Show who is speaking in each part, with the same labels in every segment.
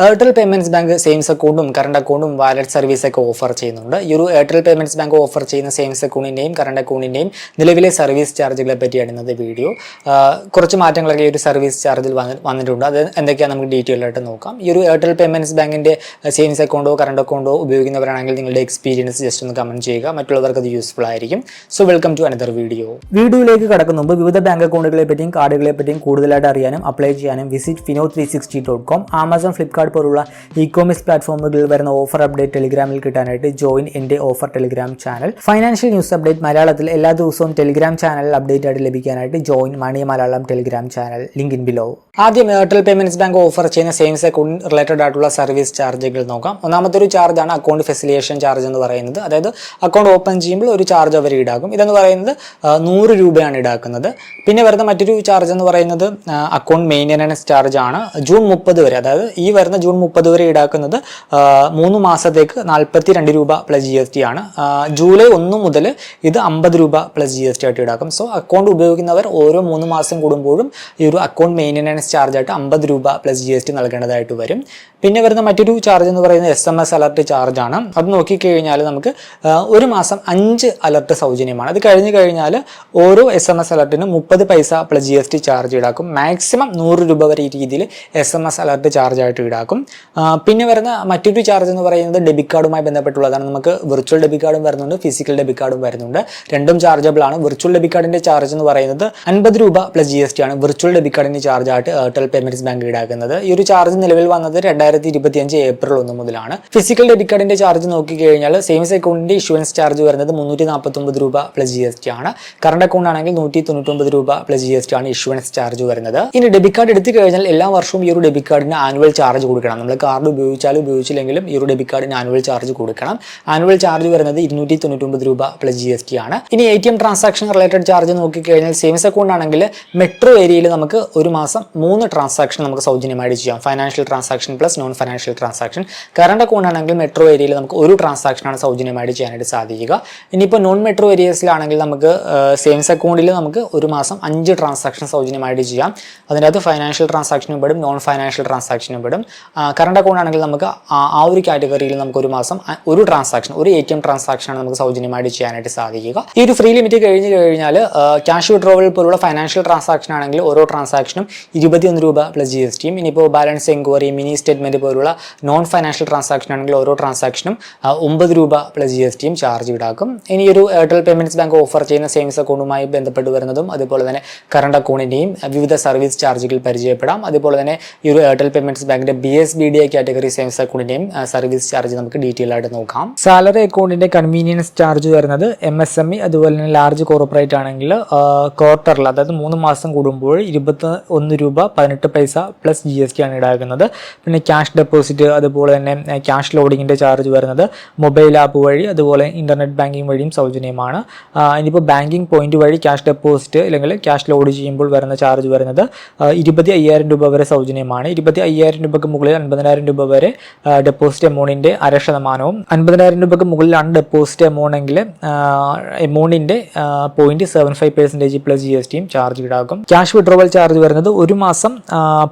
Speaker 1: Airtel payments bank savings അക്കൗണ്ടും current അക്കൗണ്ടും wallet service ഒക്കെ ഓഫർ ചെയ്യുന്നുണ്ട്. ഈ ഒരു എയർടെൽ പേയ്മെന്റ്സ് ബാങ്ക് ഓഫർ ചെയ്യുന്ന സേവിങ്സ് അക്കൗണ്ടിന്റെയും കറണ്ട് അക്കൗണ്ടിന്റെയും നിലവിലെ സർവീസ് ചാർജുകളെ പറ്റിയാണ് ഇന്നത്തെ വീഡിയോ. കുറച്ച് മാറ്റങ്ങളൊക്കെ ഈ ഒരു സർവീസ് ചാർജിൽ വന്നിട്ടുണ്ട്. അത് എന്തൊക്കെയാണ് നമുക്ക് ഡീറ്റെയിൽ ആയിട്ട് നോക്കാം. ഈ ഒരു എയർടെൽ പേയ്മെന്റ്സ് ബാങ്കിന്റെ സേവിങ്സ് അക്കൗണ്ടോ കറണ്ട് അക്കൗണ്ടോ ഉപയോഗിക്കുന്നവരാണെങ്കിൽ നിങ്ങളുടെ എക്സ്പീരിയൻസ് ജസ്റ്റ് ഒന്ന് കമന്റ് ചെയ്യുക. മറ്റുള്ളവർക്ക് അത് യൂസ്ഫുൾ ആയിരിക്കും. So welcome to another video. വീഡിയോയിലേക്ക് കടക്കുന്ന മുമ്പ് വിവിധ ബാങ്ക് അക്കൗണ്ടുകളെ പറ്റിയും കാർഡുകളെ പറ്റിയും കൂടുതലായിട്ട് അറിയാനും അപ്ലൈ ചെയ്യാനും വിസിറ്റ് fino360.com, ആമസോൺ, ഫ്ലിപ്കാർട്ട് പോലുള്ള ഇ-കോമേഴ്സ് പ്ലാറ്റ്ഫോമുകളിൽ വരുന്ന ഓഫർ അപ്ഡേറ്റ് ടെലിഗ്രാമിൽ കിട്ടാനായിട്ട് ജോയിൻ എൻ്റെ offer Telegram channel. Financial news update മലയാളത്തിൽ എല്ലാ ദിവസവും ടെലിഗ്രാം ചാനലിൽ അപ്ഡേറ്റ് ആയിട്ട് ലഭിക്കാനായിട്ട് join money Malayalam Telegram channel, link in below. ആദ്യം എയർടെൽ പേയ്മെന്റ്സ് ബാങ്ക് ഓഫർ ചെയ്യുന്ന സേവിങ്സ് അക്കൗണ്ട് റിലേറ്റഡ് ആയിട്ടുള്ള സർവീസ് ചാർജുകൾ നോക്കാം. ഒന്നാമത്തെ ഒരു ചാർജാണ് അക്കൗണ്ട് ഫെസിലിറ്റേഷൻ ചാർജ് എന്ന് പറയുന്നത്. അതായത് അക്കൗണ്ട് ഓപ്പൺ ചെയ്യുമ്പോൾ ഒരു ചാർജ് അവർ ഈടാക്കും. ഇതെന്ന് പറയുന്നത് 100 രൂപയാണ് ഈടാക്കുന്നത്. പിന്നെ വരുന്ന മറ്റൊരു ചാർജ് എന്ന് പറയുന്നത് അക്കൗണ്ട് മെയിൻ്റനൻസ് ചാർജ് ആണ്. ജൂൺ 30 വരെ, അതായത് ഈ വരുന്ന ജൂൺ 30 വരെ ഈടാക്കുന്നത് 3 മാസത്തേക്ക് 42 രൂപ പ്ലസ് GST ആണ്. ജൂലൈ 1 മുതൽ ഇത് 50 രൂപ പ്ലസ് GST ആയിട്ട് ഈടാക്കും. സോ അക്കൗണ്ട് ഉപയോഗിക്കുന്നവർ ഓരോ 3 മാസം കൂടുമ്പോഴും ഈ ഒരു അക്കൗണ്ട് മെയിൻ്റനൻസ് ചാർജായിട്ട് 50 രൂപ പ്ലസ് GST നൽകേണ്ടതായിട്ട് വരും. പിന്നെ വരുന്ന മറ്റൊരു ചാർജ് എന്ന് പറയുന്നത് SMS അലർട്ട് ചാർജ് ആണ്. അത് നോക്കിക്കഴിഞ്ഞാൽ നമുക്ക് ഒരു മാസം 5 അലർട്ട് സൗജന്യമാണ്. അത് കഴിഞ്ഞ് കഴിഞ്ഞാൽ ഓരോ SMS അലർട്ടിനും 30 പൈസ പ്ലസ് GST ചാർജ് ഈടാക്കും. മാക്സിമം 100 രൂപ വരെ ഈ രീതിയിൽ SMS അലർട്ട് ചാർജ് ആയിട്ട് ഈടാക്കും. പിന്നെ വരുന്ന മറ്റൊരു ചാർജ് എന്ന് പറയുന്നത് ഡെബിറ്റ് കാർഡുമായി ബന്ധപ്പെട്ടുള്ളതാണ്. നമുക്ക് വിർച്വൽ ഡെബിറ്റ് കാർഡും വരുന്നുണ്ട്, ഫിസിക്കൽ ഡെബിറ്റ് കാർഡും വരുന്നുണ്ട്. രണ്ടും ചാർജബിൾ ആണ്. വിർച്വൽ ഡെബിറ്റ് കാർഡിന്റെ ചാർജ് എന്ന് പറയുന്നത് 50 രൂപ പ്ലസ് GST ആണ് വിർച്വൽ ഡെബിറ്റ് കാർഡിന്റെ ചാർജ് ആയിട്ട് എയർടെൽ പേയ്മെന്റ്സ് ബാങ്ക് ഈടാക്കുന്നത്. ഈ ഒരു ചാർജ് നിലവിൽ വന്നത് 2025 ഏപ്രിൽ 1 മുതലാണ്. ഫിസിക്കൽ ഡെബിറ്റ് കാർഡിന്റെ ചാർജ് നോക്കിക്കഴിഞ്ഞാൽ സേവിങ്സ് അക്കൗണ്ടിന്റെ ഇഷ്യൂവൻസ് ചാർജ് വരുന്നത് 349 രൂപ പ്ലസ് GST ആണ്. കറണ്ട് അക്കൗണ്ട് ആണെങ്കിൽ 199 രൂപ പ്ലസ് GST ആണ് ഇഷ്യൂവൻസ് ചാർജ് വരുന്നത്. ഇനി ഡെബിറ്റ് കാർഡ് എടുത്തു കഴിഞ്ഞാൽ എല്ലാ വർഷവും ഈ ഒരു ഡെബിറ്റ് കാർഡിന് ആനുവൽ ചാർജ് കൊടുക്കണം. നമ്മൾ കാർഡ് ഉപയോഗിച്ചാലും ഉപയോഗിച്ചില്ലെങ്കിലും ഈ ഒരു ഡെബിറ്റ് കാർഡിന് ആനുവൽ ചാർജ് കൊടുക്കണം. ആനുവൽ ചാർജ് വരുന്നത് 299 രൂപ പ്ലസ് GST ആണ്. ഇനി ATM ട്രാൻസാക്ഷൻ റിലേറ്റഡ് ചാർജ് നോക്കിക്കഴിഞ്ഞാൽ സേവിങ്സ് അക്കൗണ്ട് ആണെങ്കിൽ മെട്രോ ഏരിയയിൽ നമുക്ക് ഒരു മാസം 3 ട്രാൻസാക്ഷൻ നമുക്ക് സൗജന്യമായിട്ട് ചെയ്യാം. Financial transaction plus non financial transaction. Current account ആണെങ്കിൽ മെട്രോ ഏരിയയിൽ നമുക്ക് ഒരു ട്രാൻസാക്ഷനാണ് സൗജന്യമായിട്ട് ചെയ്യാനായിട്ട് സാധിക്കുക. ഇനിയിപ്പോൾ നോൺ മെട്രോ ഏരിയസിലാണെങ്കിൽ നമുക്ക് സേവിങ്സ് അക്കൗണ്ടിൽ നമുക്ക് ഒരു മാസം 5 ട്രാൻസാക്ഷൻ സൗജന്യമായിട്ട് ചെയ്യാം. അതിനകത്ത് ഫൈനാൻഷ്യൽ ട്രാൻസാക്ഷനും പെടും, നോൺ ഫൈനാൻഷ്യൽ ട്രാൻസാക്ഷനും പെടും. കറണ്ട് അക്കൗണ്ട് ആണെങ്കിൽ നമുക്ക് ആ ഒരു കാറ്റഗറിയിൽ നമുക്ക് ഒരു മാസം ഒരു ട്രാൻസാക്ഷൻ, ഒരു ATM ട്രാൻസാക്ഷനാണ് നമുക്ക് സൗജന്യമായിട്ട് ചെയ്യാനായിട്ട് സാധിക്കുക. ഈ ഒരു ഫ്രീ ലിമിറ്റ് കഴിഞ്ഞ് കഴിഞ്ഞാൽ ക്യാഷ് വിഡ്രോവൽ പോലുള്ള ഫൈനാൻഷ്യൽ ട്രാൻസാക്ഷൻ ആണെങ്കിൽ ഓരോ ട്രാൻസാക്ഷനും 21 രൂപ പ്ലസ് GSTയും. ഇനിയിപ്പോൾ ബാലൻസ് എൻക്വയറി, മിനി സ്റ്റേറ്റ്മെന്റ് പോലുള്ള നോൺ ഫൈനാൻഷ്യൽ ട്രാൻസാക്ഷൻ ആണെങ്കിൽ ഓരോ ട്രാൻസാക്ഷനും 9 രൂപ പ്ലസ് GSTയും ചാർജ് ഈടാക്കും. ഇനി ഒരു എയർടെൽ പേയ്മെന്റ്സ് ബാങ്ക് ഓഫർ ചെയ്യുന്ന സേവിങ്സ് അക്കൗണ്ടുമായി ബന്ധപ്പെട്ട് വരുന്നതും അതുപോലെ തന്നെ കറണ്ട് അക്കൗണ്ടിന്റെയും വിവിധ സർവീസ് ചാർജുകൾ പരിചയപ്പെടാം. അതുപോലെ തന്നെ ഈ ഒരു എയർടെൽ പേയ്മെന്റ്സ് ബാങ്കിന്റെ BSBDI കാറ്റഗറി സേവിങ്സ് അക്കൗണ്ടിന്റെയും സർവീസ് ചാർജ് നമുക്ക് ഡീറ്റെയിൽ ആയിട്ട് നോക്കാം. സാലറി അക്കൗണ്ടിന്റെ കൺവീനിയൻസ് ചാർജ് വരുന്നത് MSME അതുപോലെ തന്നെ ലാർജ് കോർപ്പറേറ്റ് ആണെങ്കിൽ ക്വാർട്ടറിൽ, അതായത് 3 മാസം കൂടുമ്പോൾ 21 രൂപ 18 പൈസ പ്ലസ് GST ആണ് ഈടാക്കുന്നത്. പിന്നെ ക്യാഷ് ഡെപ്പോസിറ്റ് അതുപോലെ തന്നെ ക്യാഷ് ലോഡിങ്ങിന്റെ ചാർജ് വരുന്നത് മൊബൈൽ ആപ്പ് വഴി അതുപോലെ ഇന്റർനെറ്റ് ബാങ്കിങ് വഴിയും സൗജന്യമാണ്. ഇനിയിപ്പോൾ ബാങ്കിങ് പോയിന്റ് വഴി ക്യാഷ് ഡെപ്പോസിറ്റ് അല്ലെങ്കിൽ ക്യാഷ് ലോഡ് ചെയ്യുമ്പോൾ വരുന്ന ചാർജ് വരുന്നത് 25,000 രൂപ വരെ സൗജന്യമാണ്. 25,000 രൂപയ്ക്ക് മുകളിൽ 50,000 രൂപ വരെ ഡെപ്പോസിറ്റ് എമൗണ്ടിന്റെ 0.5%, 50,000 രൂപയ്ക്ക് മുകളിലാണ് ഡെപ്പോസിറ്റ് എമൗണ്ടിന്റെ 0.75% പ്ലസ് GSTയും ചാർജ് ഈടാക്കും. ക്യാഷ് വിഡ്രോവൽ ചാർജ് വരുന്നത് ഒരു മാസം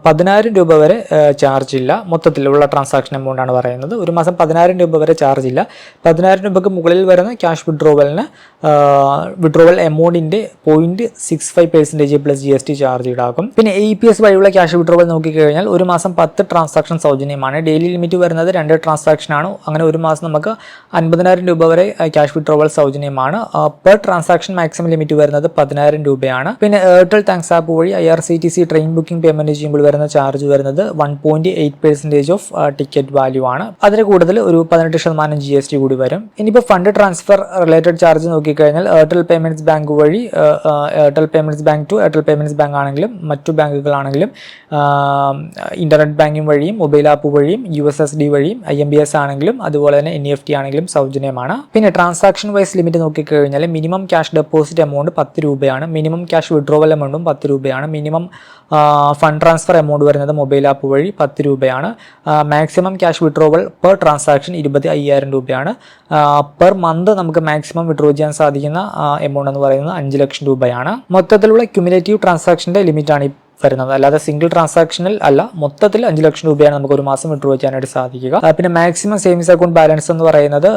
Speaker 1: 10,000 രൂപ വരെ ചാർജ് ഇല്ല. മൊത്തത്തിലുള്ള ട്രാൻസാക്ഷൻ എമൗണ്ട് ആണ് പറയുന്നത്. ഒരു മാസം 10,000 രൂപ വരെ ചാർജ് ഇല്ല. 10,000 രൂപയ്ക്ക് മുകളിൽ വരുന്ന ക്യാഷ് വിഡ്രോവലിന് വിഡ്രോവൽ എമൗണ്ടിന്റെ 0.65% പ്ലസ് GST ചാർജ് ഈടാക്കും. പിന്നെ APS വഴിയുള്ള ക്യാഷ് വിഡ്രോവൽ നോക്കിക്കഴിഞ്ഞാൽ ഒരു മാസം 10 ട്രാൻസാക്ഷൻ സൗജന്യമാണ്. ഡെയിലി ലിമിറ്റ് വരുന്നത് 2 ട്രാൻസാക്ഷൻ ആണ്. അങ്ങനെ ഒരു മാസം നമുക്ക് 50,000 രൂപ വരെ ക്യാഷ് വിഡ്രോവൽ സൗജന്യമാണ്. പെർ ട്രാൻസാക്ഷൻ മാക്സിമം ലിമിറ്റ് വരുന്നത് 10,000 രൂപയാണ്. പിന്നെ എയർടെൽ താങ്ക്സ് ആപ്പ് വഴി IRCTC ട്രെയിൻ ബുക്കിംഗ് പേയ്മെന്റ് ചെയ്യുമ്പോൾ വരുന്ന ചാർജ് വരുന്നത് 1.8% ഓഫ് ടിക്കറ്റ് വാല്യൂ ആണ്. അതിന് കൂടുതൽ ഒരു 18% GST കൂടി വരും. ഇനിയിപ്പോൾ ഫണ്ട് ട്രാൻസ്ഫർ റിലേറ്റഡ് ചാർജ് നോക്കിക്കഴിഞ്ഞാൽ എയർടെൽ പേയ്മെന്റ്സ് ബാങ്ക് വഴി Airtel payments bank to Airtel payments bank ആണെങ്കിലും മറ്റു ബാങ്കുകളാണെങ്കിലും ഇന്റർനെറ്റ് ബാങ്കിങ് വഴിയും മൊബൈൽ ആപ്പ് വഴിയും USSD വഴിയും IMBS ആണെങ്കിലും അതുപോലെ തന്നെ NEFT ആണെങ്കിലും സൗജന്യമാണ്. പിന്നെ ട്രാൻസാക്ഷൻ വൈസ് ലിമിറ്റ് നോക്കിക്കഴിഞ്ഞാൽ മിനിമം ക്യാഷ് ഡെപ്പോസിറ്റ് എമൗണ്ട് 10 രൂപയാണ്. മിനിമം ക്യാഷ് വിഡ്രോവൽ എമൗണ്ടും 10 രൂപയാണ്. മിനിമം ഫണ്ട് ട്രാൻസ്ഫർ എമൗണ്ട് വരുന്നത് മൊബൈൽ ആപ്പ് വഴി 10 രൂപയാണ്. Maximum cash withdrawal per transaction 25,000 രൂപയാണ്. പെർ മന്ത് നമുക്ക് മാക്സിമം വിഡ്രോ ചെയ്യാൻ സാധിക്കുന്ന എമൗണ്ട് എന്ന് പറയുന്നത് 5 ലക്ഷം രൂപയാണ്. മൊത്തത്തിലുള്ള ക്യുമുലേറ്റീവ് ട്രാൻസാക്ഷൻ്റെ ലിമിറ്റാണ് വരുന്നത്. അല്ലാതെ സിംഗിൾ ട്രാൻസാക്ഷനിൽ അല്ല, മൊത്തത്തിൽ 5 ലക്ഷം രൂപയാണ് നമുക്ക് ഒരു മാസം വിഡ്രോ ചെയ്യാനായിട്ട് സാധിക്കുക. പിന്നെ മാക്സിമം സേവിങ്സ് അക്കൗണ്ട് ബാലൻസ് എന്ന് പറയുന്നത്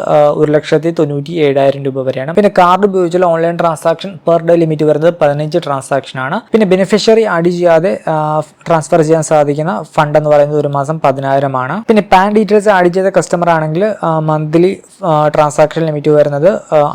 Speaker 1: 1,97,000 രൂപ വരെയാണ്. പിന്നെ കാർഡ് ഉപയോഗിച്ചുള്ള online transaction per day limit വരുന്നത് 15 ട്രാൻസാക്ഷൻ ആണ്. പിന്നെ ബെനിഫിഷ്യറി ആഡ് ചെയ്യാതെ ട്രാൻസ്ഫർ ചെയ്യാൻ സാധിക്കുന്ന ഫണ്ട് എന്ന് പറയുന്നത് ഒരു മാസം 10,000 ആണ്. പിന്നെ പാൻ ഡീറ്റെയിൽസ് ആഡ് ചെയ്ത കസ്റ്റമർ ആണെങ്കിൽ മന്ത്ലി ട്രാൻസാക്ഷൻ ലിമിറ്റ് വരുന്നത്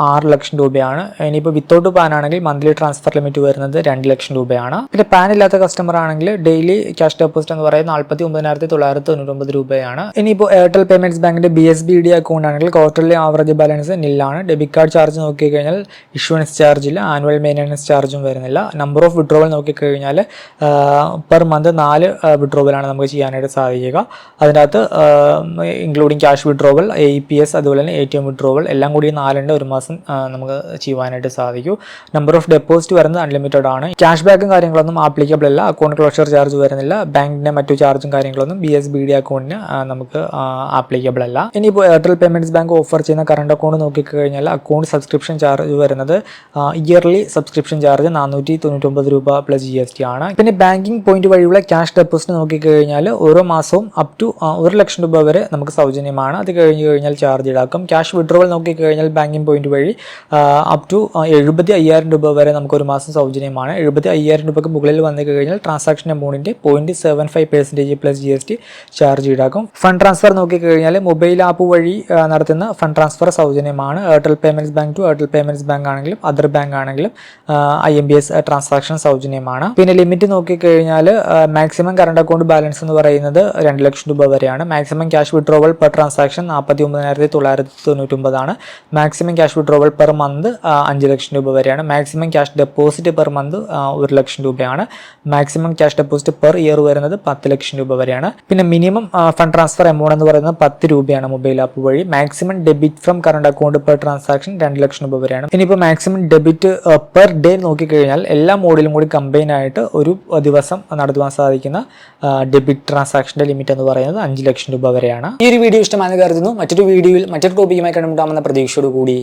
Speaker 1: 6 ലക്ഷം രൂപയാണ്. ഇനിയിപ്പോൾ വിത്തൗട്ട് പാൻ ആണെങ്കിൽ മന്ത്ലി ട്രാൻസ്ഫർ ലിമിറ്റ് വരുന്നത് 2 ലക്ഷം രൂപയാണ്. പിന്നെ പാൻ ഇല്ലാത്ത കസ്റ്റമർ ആണെങ്കിൽ ഡെയിലി ക്യാഷ് ഡെപ്പോസിറ്റ് എന്ന് പറയുന്നത് 49,999 രൂപയാണ്. ഇനിയിപ്പോൾ എയർടെൽ പേയ്മെന്റ്സ് ബാങ്കിന്റെ BSBD അക്കൗണ്ട് ആണെങ്കിൽ ക്വാർട്ടർലി ആവറേജ് ബാലൻസ് നില്ലാണ്. ഡെബിറ്റ് കാർഡ് ചാർജ് നോക്കിക്കഴിഞ്ഞാൽ ഇഷ്യൂവൻസ് ചാർജ് ഇല്ല, ആനുവൽ മെയിൻ്റനൻസ് ചാർജും വരുന്നില്ല. നമ്പർ ഓഫ് വിഡ്രോവൽ നോക്കിക്കഴിഞ്ഞാൽ പെർ മന്ത് 4 വിഡ്രോവലാണ് നമുക്ക് ചെയ്യാനായിട്ട് സാധിക്കുക. അതിനകത്ത് ഇൻക്ലൂഡിങ് ക്യാഷ് വിഡ്രോവൽ, AEPS, അതുപോലെ തന്നെ ATM വിഡ്രോവൽ എല്ലാം കൂടി 4 ഒരു മാസം നമുക്ക് ചെയ്യുവാനായിട്ട് സാധിക്കും. നമ്പർ ഓഫ് ഡെപ്പോസിറ്റ് വരുന്നത് അൺലിമിറ്റഡ് ആണ്. ക്യാഷ് ബാക്കും കാര്യങ്ങളൊന്നും ആപ്ലിക്കബിൾ അല്ല. അക്കൗണ്ട് ക്ലോഷർ ചാർജ് വരുന്നില്ല. ബാങ്കിന്റെ മറ്റു ചാർജും കാര്യങ്ങളൊന്നും BSBD അക്കൗണ്ടിന് നമുക്ക് ആപ്ലിക്കബിൾ അല്ല. ഇനിയിപ്പോൾ എയർടെൽ പേയ്മെന്റ്സ് ബാങ്ക് ഓഫർ ചെയ്യുന്ന കറണ്ട് അക്കൗണ്ട് നോക്കിക്കഴിഞ്ഞാൽ അക്കൗണ്ട് സബ്സ്ക്രിപ്ഷൻ ചാർജ് വരുന്നത് ഇയർലി സബ്സ്ക്രിപ്ഷൻ ചാർജ് 499 രൂപ പ്ലസ് GST ആണ്. പിന്നെ ബാങ്കിങ് പോയിന്റ് വഴിയുള്ള ക്യാഷ് ഡെപ്പോസിറ്റ് നോക്കിക്കഴിഞ്ഞാൽ ഓരോ മാസവും അപ് ടു 1 ലക്ഷം രൂപ വരെ നമുക്ക് സൗജന്യമാണ്. അത് കഴിഞ്ഞ് കഴിഞ്ഞാൽ ചാർജ് ഈടാക്കും. ക്യാഷ് വിഡ്രോവൽ നോക്കിക്കഴിഞ്ഞാൽ ബാങ്കിങ് പോയിന്റ് വഴി അപ് ടു 75,000 രൂപ വരെ നമുക്ക് ഒരു മാസം സൗജന്യമാണ്. 75,000 രൂപയ്ക്ക് മുകളിൽ വന്നു കഴിഞ്ഞാൽ ട്രാൻസാക്ഷൻ എമൗണ്ടിന്റെ 0.75% പ്ലസ് GST ചാർജ് ഈടാക്കും. ഫണ്ട് ട്രാൻസ്ഫർ നോക്കിക്കഴിഞ്ഞാൽ മൊബൈൽ ആപ്പ് വഴി നടത്തുന്ന ഫണ്ട് ട്രാൻസ്ഫർ സൗജന്യമാണ്. Airtel payments bank to Airtel payments bank ആണെങ്കിലും അതർ ബാങ്ക് ആണെങ്കിലും IMPS ട്രാൻസാക്ഷൻ സൗജന്യമാണ്. പിന്നെ ലിമിറ്റ് നോക്കിക്കഴിഞ്ഞാൽ മാക്സിമം കറണ്ട് അക്കൗണ്ട് ബാലൻസ് എന്ന് പറയുന്നത് 2 ലക്ഷം രൂപ വരെയാണ്. Maximum cash withdrawal per transaction 49,999 ആണ്. Maximum cash withdrawal per month 5 ലക്ഷം രൂപ വരെയാണ്. Maximum cash deposit per month 1 ലക്ഷം രൂപയാണ്. Maximum cash deposit per year വരുന്നത് 10 ലക്ഷം രൂപ വരെയാണ്. പിന്നെ മിനിമം ഫണ്ട് ട്രാൻസ്ഫർ എമൗണ്ട് എന്ന് പറയുന്നത് 10 രൂപയാണ് മൊബൈൽ ആപ്പ് വഴി. Maximum debit from current account per transaction 2 ലക്ഷം രൂപ വരെയാണ്. ഇനിയിപ്പോൾ മാക്സിമം ഡെബിറ്റ് പെർ ഡേ നോക്കിക്കഴിഞ്ഞാൽ എല്ലാ മോഡിലും കൂടി കമ്പൈൻ ആയിട്ട് ഒരു ദിവസം നടത്തുവാൻ സാധിക്കുന്ന ഡെബിറ്റ് ട്രാൻസാക്ഷന്റെ ലിമിറ്റ് എന്ന് പറയുന്നത് 5 ലക്ഷം രൂപ വരെയാണ്. ഈ ഒരു വീഡിയോ ഇഷ്ടമാണെന്ന് കരുതുന്നു. മറ്റൊരു വീഡിയോയിൽ മറ്റൊരു ടോപ്പിക്കുമായി കണ്ടുമുട്ടാമെന്ന പ്രതീക്ഷയോടുകൂടി